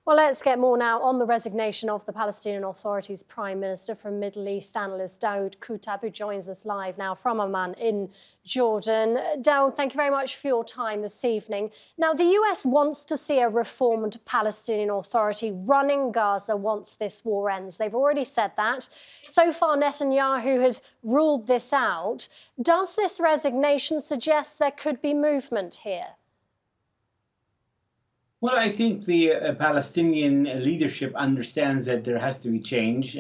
Well, let's get more now on the resignation of the Palestinian Authority's Prime Minister. From Middle East analyst Daoud Kuttab, who joins us live now from Amman in Jordan. Daoud, thank you very much for your time this evening. Now, the US wants to see a reformed Palestinian Authority running Gaza once this war ends. They've already said that. So far, Netanyahu has ruled this out. Does this resignation suggest there could be movement here? Well, I think the Palestinian leadership understands that there has to be change.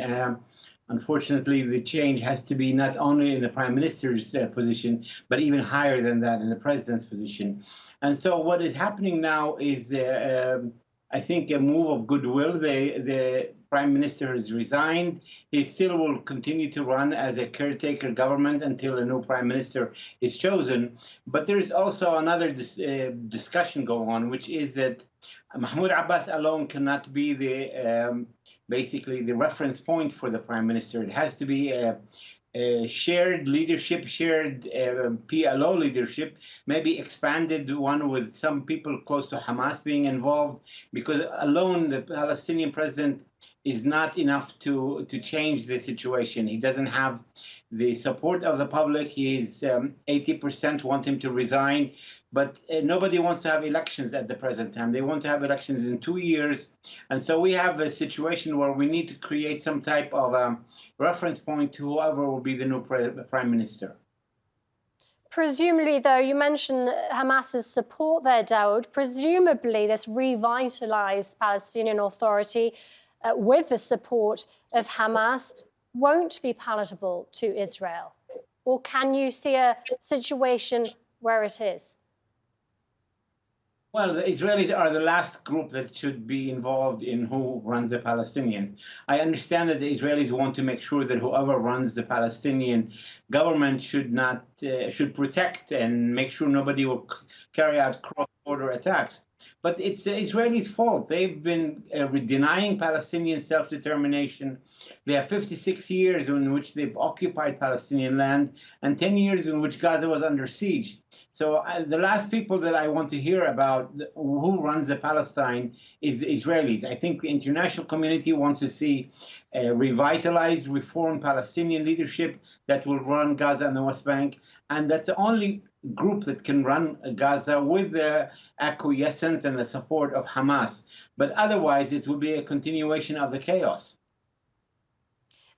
Unfortunately, the change has to be not only in the prime minister's position, but even higher than that in the president's position. And so what is happening now is, I think, a move of goodwill. The prime minister has resigned. He still will continue to run as a caretaker government until a new prime minister is chosen. But there is also another discussion going on, which is that Mahmoud Abbas alone cannot be the basically the reference point for the prime minister. It has to be a shared leadership, shared PLO leadership, maybe expanded one with some people close to Hamas being involved, because alone the Palestinian president is not enough to change the situation. He doesn't have the support of the public. He's 80% want him to resign, but nobody wants to have elections at the present time. They want to have elections in 2 years. And so we have a situation where we need to create some type of reference point to whoever will be the new prime minister. Presumably, though, you mentioned Hamas's support there, Daoud. Presumably, this revitalized Palestinian Authority with the support of Hamas won't be palatable to Israel? Or can you see a situation where it is? Well, the Israelis are the last group that should be involved in who runs the Palestinians. I understand that the Israelis want to make sure that whoever runs the Palestinian government should protect and make sure nobody will carry out cross-border attacks. But it's the Israelis' fault. They've been denying Palestinian self-determination. They have 56 years in which they've occupied Palestinian land and 10 years in which Gaza was under siege. So the last people that I want to hear about who runs the Palestine is the Israelis. I think the international community wants to see a revitalized, reformed Palestinian leadership that will run Gaza and the West Bank. And that's the only group that can run Gaza with the acquiescence and the support of Hamas. But otherwise, it will be a continuation of the chaos.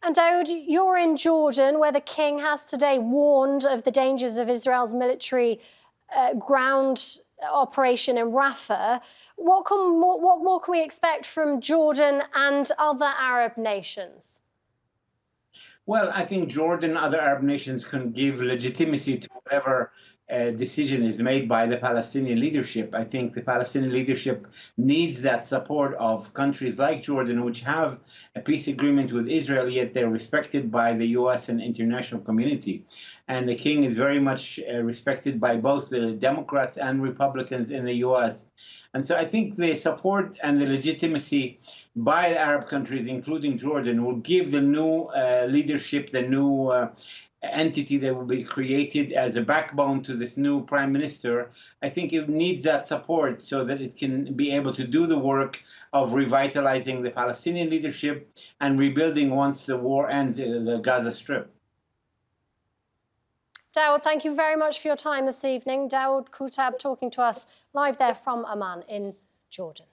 And Daoud, you're in Jordan, where the king has today warned of the dangers of Israel's military ground operation in Rafah. What more can we expect from Jordan and other Arab nations? Well, I think Jordan and other Arab nations can give legitimacy to whatever decision is made by the Palestinian leadership. I think the Palestinian leadership needs that support of countries like Jordan, which have a peace agreement with Israel, yet they're respected by the US and international community. And the king is very much respected by both the Democrats and Republicans in the US. And so I think the support and the legitimacy by the Arab countries, including Jordan, will give the new leadership, the new entity that will be created as a backbone to this new prime minister. I think it needs that support so that it can be able to do the work of revitalizing the Palestinian leadership and rebuilding once the war ends the Gaza Strip. Daoud, thank you very much for your time this evening. Daoud Kuttab talking to us live there from Amman in Jordan.